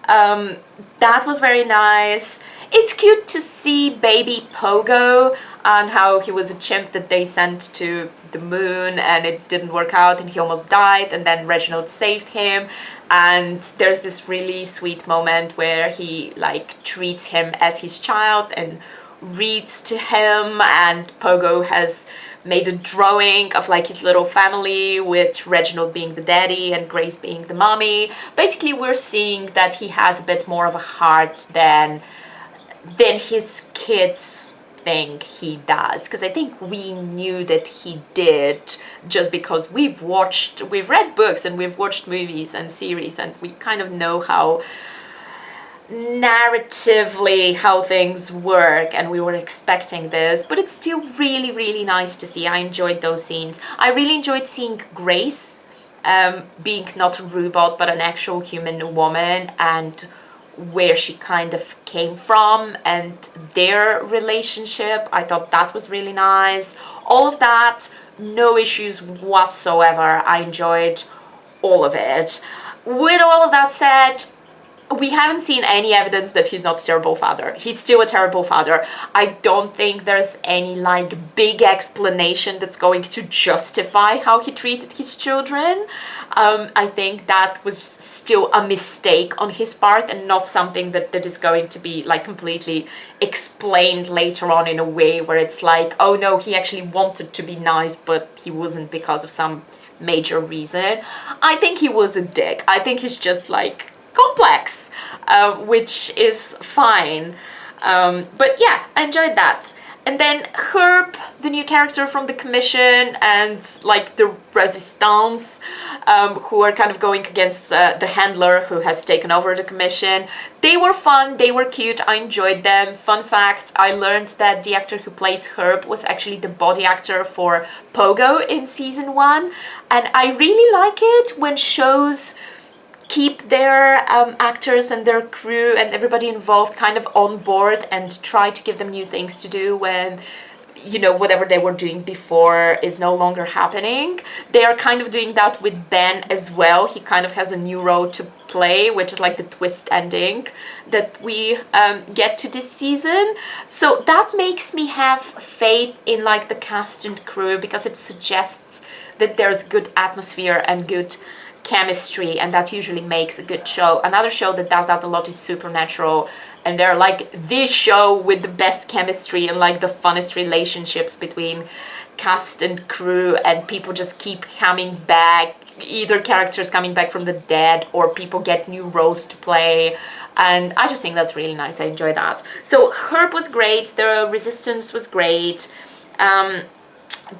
That was very nice. It's cute to see baby Pogo and how he was a chimp that they sent to the moon and it didn't work out and he almost died, and then Reginald saved him, and there's this really sweet moment where he like treats him as his child and reads to him, and Pogo has made a drawing of like his little family, with Reginald being the daddy and Grace being the mommy. Basically, we're seeing that he has a bit more of a heart than his kids think he does, because I think we knew that he did, just because we've read books and we've watched movies and series, and we kind of know how narratively how things work, and we were expecting this, but it's still really, really nice to see. I enjoyed those scenes. I really enjoyed seeing Grace being not a robot but an actual human woman, and where she kind of came from and their relationship. I thought that was really nice. All of that, no issues whatsoever. I enjoyed all of it. With all of that said, we haven't seen any evidence that he's not a terrible father. He's still a terrible father. I don't think there's any like big explanation that's going to justify how he treated his children. I think that was still a mistake on his part, and not something that is going to be like completely explained later on in a way where it's like, oh no, he actually wanted to be nice, but he wasn't because of some major reason. I think he was a dick. I think he's just like complex, which is fine. But yeah, I enjoyed that. And then Herb, the new character from the Commission, and like the Resistance, who are kind of going against the handler who has taken over the Commission. They were fun, they were cute, I enjoyed them. Fun fact, I learned that the actor who plays Herb was actually the body actor for Pogo in season 1. And I really like it when shows keep their actors and their crew and everybody involved kind of on board and try to give them new things to do when, you know, whatever they were doing before is no longer happening. They are kind of doing that with Ben as well. He kind of has a new role to play, which is like the twist ending that we get to this season. So that makes me have faith in like the cast and crew, because it suggests that there's good atmosphere and good chemistry, and that usually makes a good show. Another show that does that a lot is Supernatural, and they're like the show with the best chemistry and like the funnest relationships between cast and crew, and people just keep coming back, either characters coming back from the dead or people get new roles to play, and I just think that's really nice. I enjoy that. So Herb was great, the Resistance was great.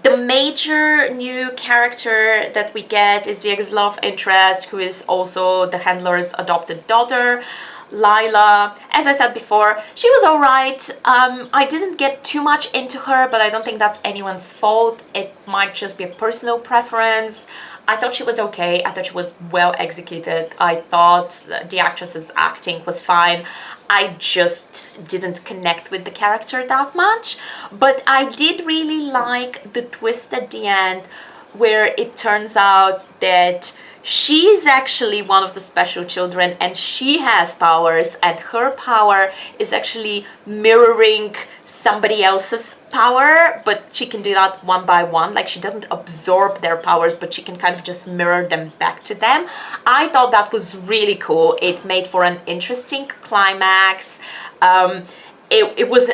The major new character that we get is Diego's love interest, who is also the handler's adopted daughter, Lila. As I said before, she was alright. I didn't get too much into her, but I don't think that's anyone's fault. It might just be a personal preference. I thought she was okay. I thought she was well executed. I thought the actress's acting was fine. I just didn't connect with the character that much. But I did really like the twist at the end, where it turns out that she's actually one of the special children and she has powers, and her power is actually mirroring somebody else's power, but she can do that one by one. Like, she doesn't absorb their powers, but she can kind of just mirror them back to them. I thought that was really cool. It made for an interesting climax. It was,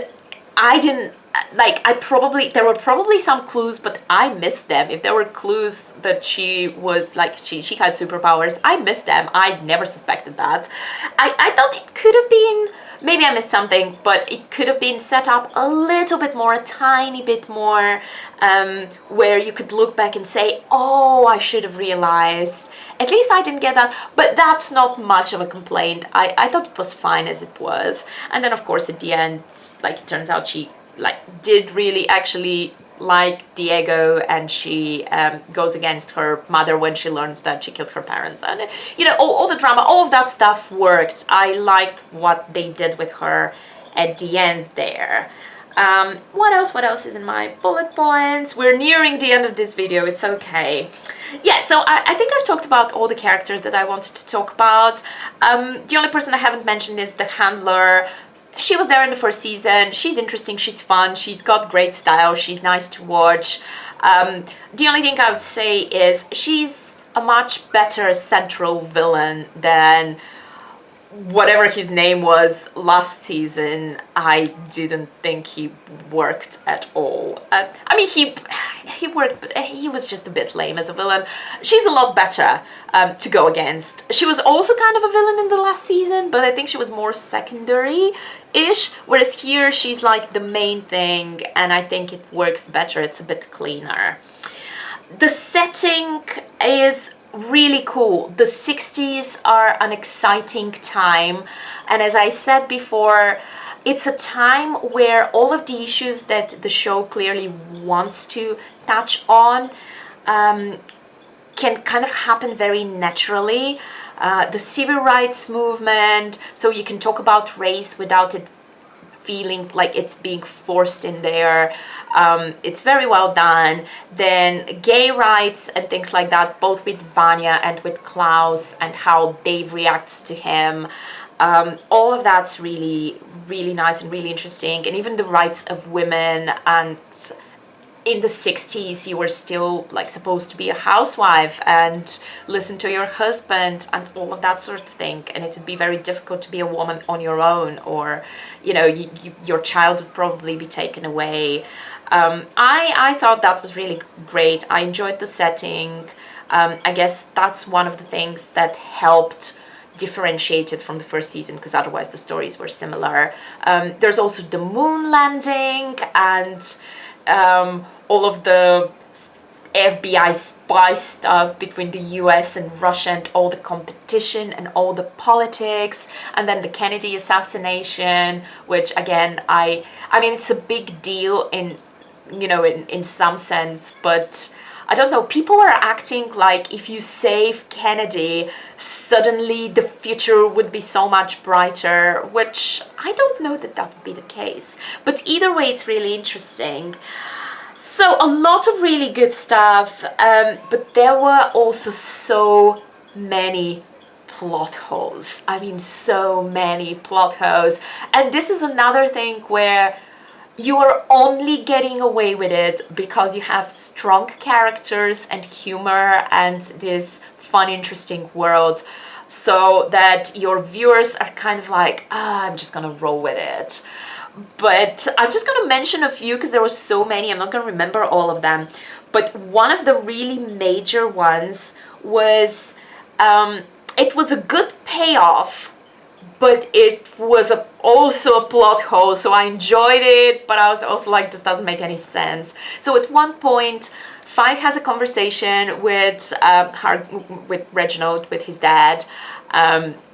I didn't like, there were probably some clues, but I missed them. If there were clues that she was like, she had superpowers, I missed them. I never suspected that. I thought it could have been, maybe I missed something, but it could have been set up a little bit more, a tiny bit more, where you could look back and say, oh, I should have realized. At least I didn't get that, but that's not much of a complaint. I thought it was fine as it was. And then of course at the end, like, it turns out she did really actually like Diego, and she goes against her mother when she learns that she killed her parents, and you know, all the drama, all of that stuff worked. I liked what they did with her at the end there. What else is in my bullet points? We're nearing the end of this video, it's okay. Yeah, so I think I've talked about all the characters that I wanted to talk about. The only person I haven't mentioned is the handler. She was there in the first season. She's interesting, she's fun, she's got great style, she's nice to watch. The only thing I would say is she's a much better central villain than whatever his name was last season, I didn't think he worked at all. I mean, he worked, but he was just a bit lame as a villain. She's a lot better to go against. She was also kind of a villain in the last season, but I think she was more secondary-ish, whereas here she's like the main thing, and I think it works better. It's a bit cleaner. The setting is really cool. The 60s are an exciting time, and as I said before, it's a time where all of the issues that the show clearly wants to touch on can kind of happen very naturally. The civil rights movement, so you can talk about race without it feeling like it's being forced in there. It's very well done. Then gay rights and things like that, both with Vanya and with Klaus, and how Dave reacts to him. All of that's really, really nice and really interesting. And even the rights of women, and in the 60s you were still like supposed to be a housewife and listen to your husband and all of that sort of thing, and it would be very difficult to be a woman on your own, or you know, your child would probably be taken away. I thought that was really great. I enjoyed the setting. I guess that's one of the things that helped differentiate it from the first season, because otherwise the stories were similar. There's also the moon landing and all of the FBI spy stuff between the US and Russia, and all the competition and all the politics, and then the Kennedy assassination, which again, I mean, it's a big deal in, you know, in some sense, but I don't know, people are acting like if you save Kennedy, suddenly the future would be so much brighter, which I don't know that that would be the case. But either way, it's really interesting. So a lot of really good stuff, but there were also so many plot holes. I mean, so many plot holes. And this is another thing where you are only getting away with it because you have strong characters and humor and this fun, interesting world, so that your viewers are kind of like, I'm just gonna roll with it. But I'm just gonna mention a few because there were so many. I'm not gonna remember all of them. But one of the really major ones was, it was a good payoff, but it was also a plot hole, so I enjoyed it, but I was also like, this doesn't make any sense. So at one point, Five has a conversation with Reginald, with his dad,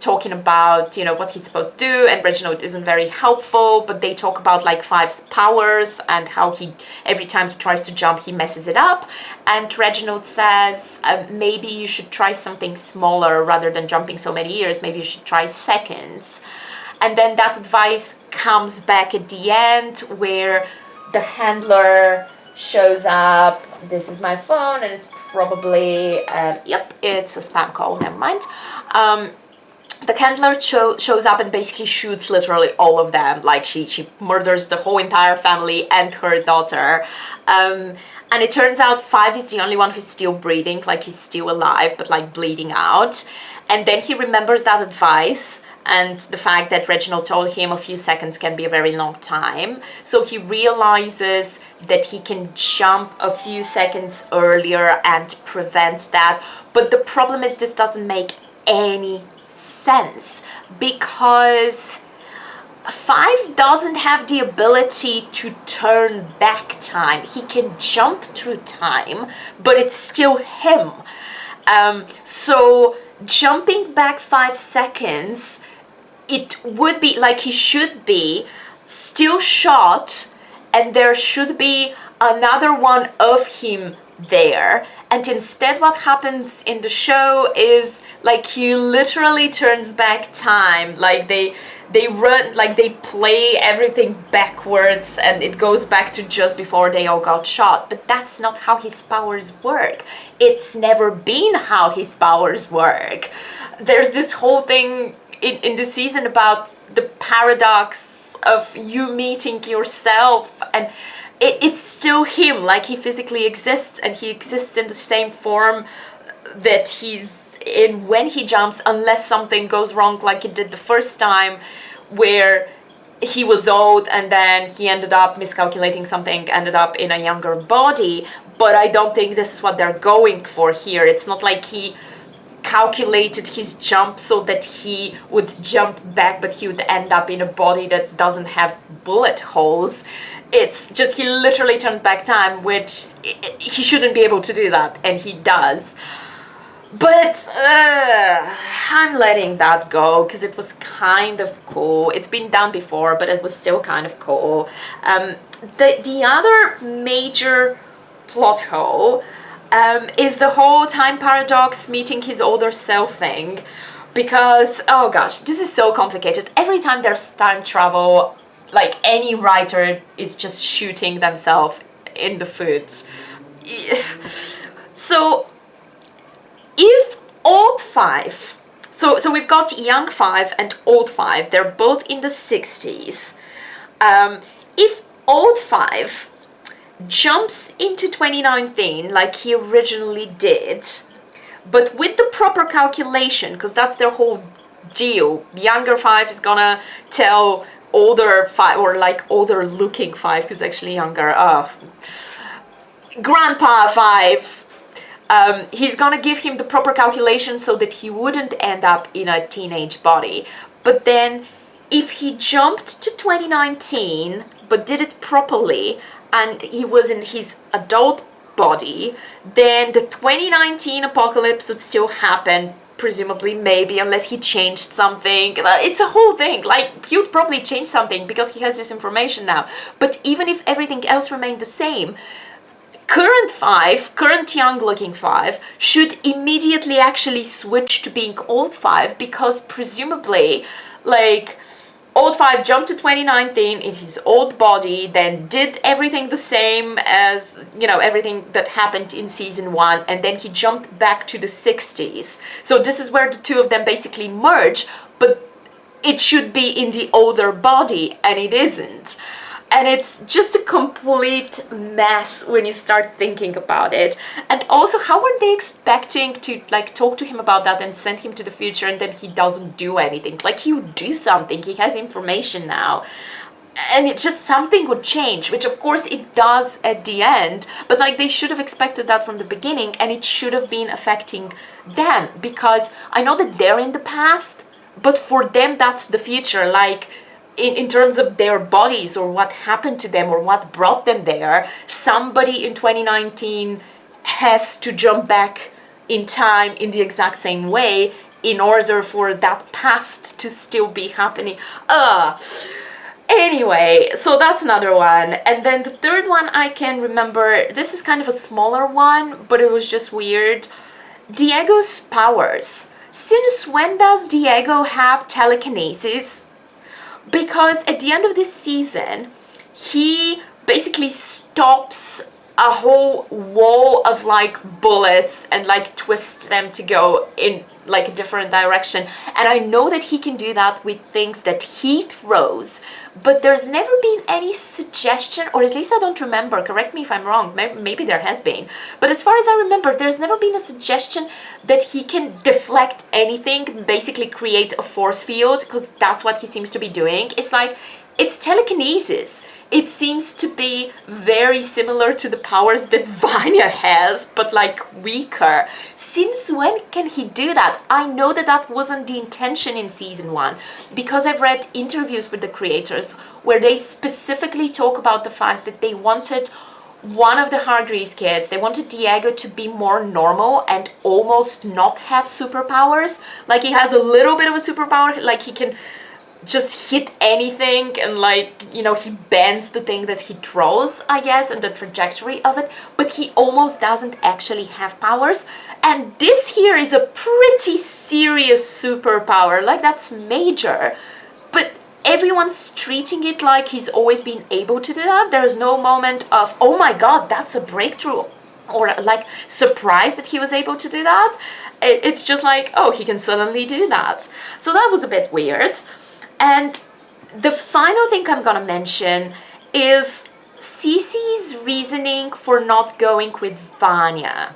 talking about, you know, what he's supposed to do, and Reginald isn't very helpful, but they talk about like Five's powers and how he, every time he tries to jump, he messes it up. And Reginald says, maybe you should try something smaller rather than jumping so many years. Maybe you should try seconds. And then that advice comes back at the end, where the handler shows up. This is my phone, and it's probably, yep, it's a spam call, never mind. The handler shows up and basically shoots literally all of them. Like she murders the whole entire family and her daughter. And it turns out Five is the only one who's still breathing, like he's still alive, but like bleeding out. And then he remembers that advice and the fact that Reginald told him a few seconds can be a very long time. So he realizes that he can jump a few seconds earlier and prevent that. But the problem is, this doesn't make any sense, because Five doesn't have the ability to turn back time. He can jump through time, but it's still him. So jumping back 5 seconds, it would be like he should be still shot, and there should be another one of him there. And instead what happens in the show is like he literally turns back time. Like they run, like they play everything backwards, and it goes back to just before they all got shot. But that's not how his powers work. It's never been how his powers work. There's this whole thing in the season about the paradox of you meeting yourself, and it's still him. Like he physically exists, and he exists in the same form that he's in when he jumps, unless something goes wrong like it did the first time, where he was old and then he ended up miscalculating something, ended up in a younger body. But I don't think this is what they're going for here. It's not like he calculated his jump so that he would jump back, but he would end up in a body that doesn't have bullet holes. It's just he literally turns back time, which he shouldn't be able to do that, and he does. But I'm letting that go because it was kind of cool. It's been done before, but it was still kind of cool. The other major plot hole is the whole time paradox meeting his older self thing. Because, oh gosh, this is so complicated. Every time there's time travel, like any writer is just shooting themselves in the foot. So if old five, so we've got young five and old five, they're both in the 60s. If old five jumps into 2019 like he originally did, but with the proper calculation, because that's their whole deal, younger five is gonna tell older five, or like older looking five, because actually younger, grandpa five, he's gonna give him the proper calculation so that he wouldn't end up in a teenage body. But then if he jumped to 2019 but did it properly and he was in his adult body, then the 2019 apocalypse would still happen, presumably, maybe, unless he changed something. It's a whole thing. Like, he would probably change something because he has this information now. But even if everything else remained the same, current five, current young looking five, should immediately actually switch to being old five, because presumably, like, old five jumped to 2019 in his old body, then did everything the same as, you know, everything that happened in season 1, and then he jumped back to the 60s. So this is where the two of them basically merge, but it should be in the older body, and it isn't. And it's just a complete mess when you start thinking about it. And also, how are they expecting to, like, talk to him about that and send him to the future, and then he doesn't do anything? Like, he would do something. He has information now. And it just, something would change, which of course it does at the end. But, like, they should have expected that from the beginning, and it should have been affecting them. Because I know that they're in the past, but for them, that's the future. Like, in terms of their bodies, or what happened to them, or what brought them there, somebody in 2019 has to jump back in time in the exact same way in order for that past to still be happening. Anyway, so that's another one. And then the third one I can remember, this is kind of a smaller one, but it was just weird. Diego's powers. Since when does Diego have telekinesis? Because at the end of this season, he basically stops a whole wall of, like, bullets and, like, twists them to go in, like, a different direction. And I know that he can do that with things that he throws, but there's never been any suggestion, or at least I don't remember, correct me if I'm wrong, maybe there has been, but as far as I remember, there's never been a suggestion that he can deflect anything, basically create a force field, because that's what he seems to be doing. It's like, it's telekinesis. It seems to be very similar to the powers that Vanya has, but, like, weaker. Since when can he do that? I know that that wasn't the intention in season 1, because I've read interviews with the creators where they specifically talk about the fact that they wanted one of the Hargreeves kids, they wanted Diego to be more normal and almost not have superpowers. Like, he has a little bit of a superpower, like he can just hit anything, and, like, you know, he bends the thing that he throws, I guess, and the trajectory of it, but he almost doesn't actually have powers. And this here is a pretty serious superpower, like, that's major, but everyone's treating it like he's always been able to do that. There's no moment of, oh my god, that's a breakthrough, or, like, surprised that he was able to do that. It's just like, oh, he can suddenly do that. So that was a bit weird. And the final thing I'm gonna mention is Sissy's reasoning for not going with Vanya.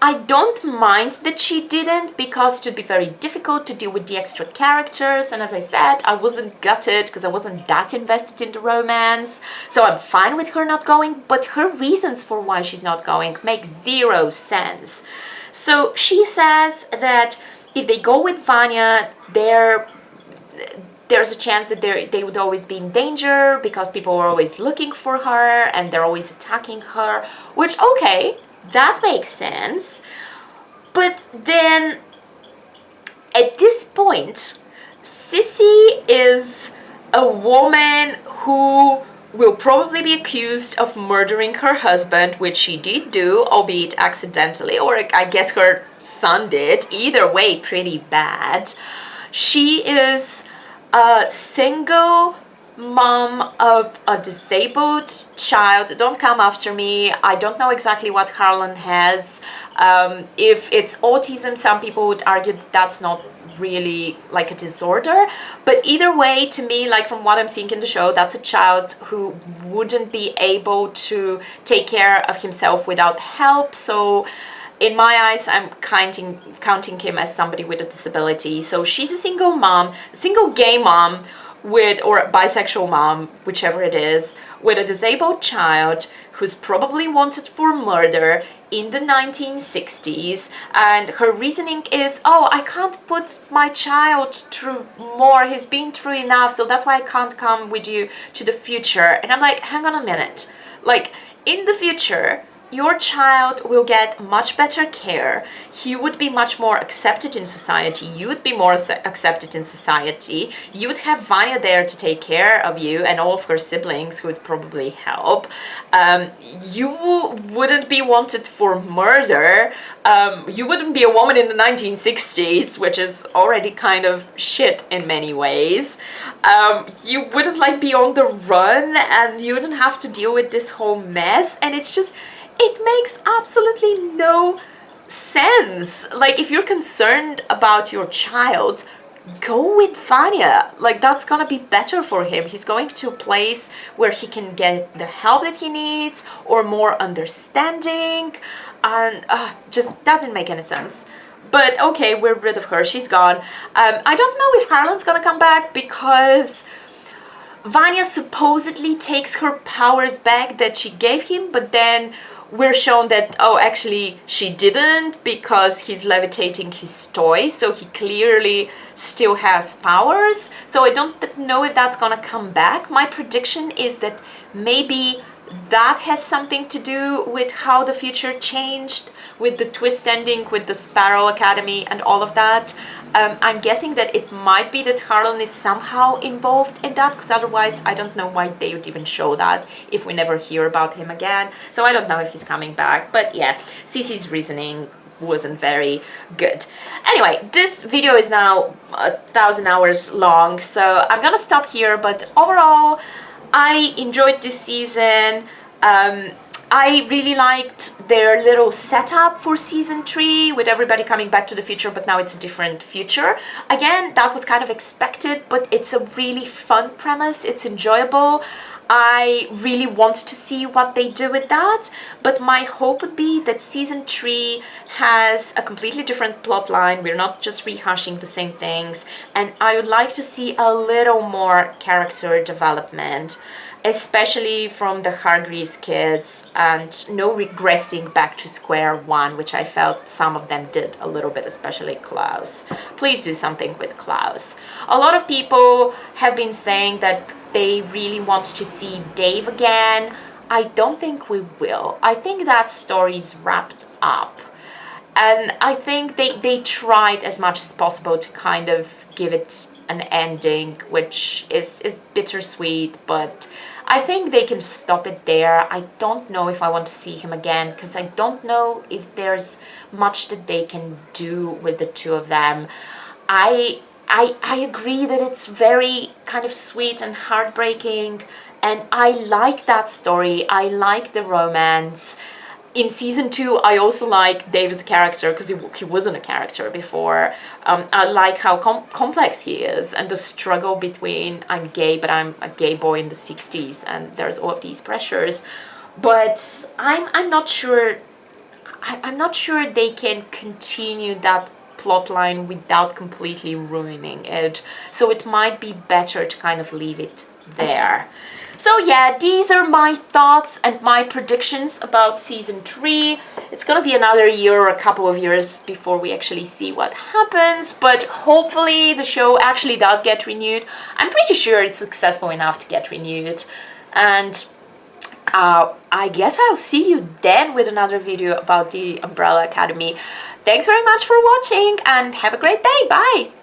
I don't mind that she didn't, because it would be very difficult to deal with the extra characters, and as I said, I wasn't gutted because I wasn't that invested in the romance, so I'm fine with her not going, but her reasons for why she's not going make zero sense. So she says that if they go with Vanya, there's a chance that they would always be in danger because people are always looking for her and they're always attacking her, which, okay, that makes sense. But then at this point, Sissy is a woman who will probably be accused of murdering her husband, which she did do, albeit accidentally, or I guess her son did. Either way, pretty bad. She is a single mom of a disabled child. Don't come after me. I don't know exactly what Harlan has. If it's autism, some people would argue that that's not really like a disorder, but either way, to me, like from what I'm seeing in the show, that's a child who wouldn't be able to take care of himself without help. So in my eyes, I'm counting him as somebody with a disability. So she's a single mom, a single gay mom with, or a bisexual mom, whichever it is, with a disabled child who's probably wanted for murder in the 1960s, and her reasoning is, oh, I can't put my child through more, he's been through enough, so that's why I can't come with you to the future. And I'm like, hang on a minute, like, in the future, your child will get much better care. He would be much more accepted in society. You would be more accepted in society. You would have Vanya there to take care of you and all of her siblings who would probably help. You wouldn't be wanted for murder. You wouldn't be a woman in the 1960s, which is already kind of shit in many ways. You wouldn't like be on the run, and you wouldn't have to deal with this whole mess. And it's just, it makes absolutely no sense. Like, if you're concerned about your child, go with Vanya. Like, that's gonna be better for him. He's going to a place where he can get the help that he needs, or more understanding, and just, that didn't make any sense. But okay, we're rid of her, she's gone. I don't know if Harlan's gonna come back, because Vanya supposedly takes her powers back that she gave him, but then we're shown that, oh, actually she didn't, because he's levitating his toy, so he clearly still has powers. So I don't know if that's gonna come back. My prediction is that maybe that has something to do with how the future changed, with the twist ending, with the Sparrow Academy and all of that. I'm guessing that it might be that Harlan is somehow involved in that, because otherwise I don't know why they would even show that if we never hear about him again. So I don't know if he's coming back, but yeah, Sissy's reasoning wasn't very good. Anyway, this video is now 1,000 hours long, so I'm gonna stop here, but overall, I enjoyed this season. I really liked their little setup for season 3 with everybody coming back to the future, but now it's a different future. Again, that was kind of expected, but it's a really fun premise. It's enjoyable. I really want to see what they do with that, but my hope would be that season 3 has a completely different plot line. We're not just rehashing the same things, and I would like to see a little more character development, especially from the Hargreeves kids, and no regressing back to square one, which I felt some of them did a little bit, especially Klaus. Please do something with Klaus. A lot of people have been saying that they really want to see Dave again. I don't think we will. I think that story's wrapped up. And I think they tried as much as possible to kind of give it an ending, which is bittersweet, but I think they can stop it there. I don't know if I want to see him again, because I don't know if there's much that they can do with the two of them. I agree that it's very kind of sweet and heartbreaking, and I like that story. I like the romance. In season 2, I also like Dave as a character, because he wasn't a character before. I like how complex he is, and the struggle between, I'm gay, but I'm a gay boy in the 60s, and there's all of these pressures. But I'm not sure I'm not sure they can continue that plotline without completely ruining it. So it might be better to kind of leave it there. So yeah, these are my thoughts and my predictions about season 3. It's gonna be another year or a couple of years before we actually see what happens, but hopefully the show actually does get renewed. I'm pretty sure it's successful enough to get renewed. And I guess I'll see you then with another video about the Umbrella Academy. Thanks very much for watching and have a great day. Bye!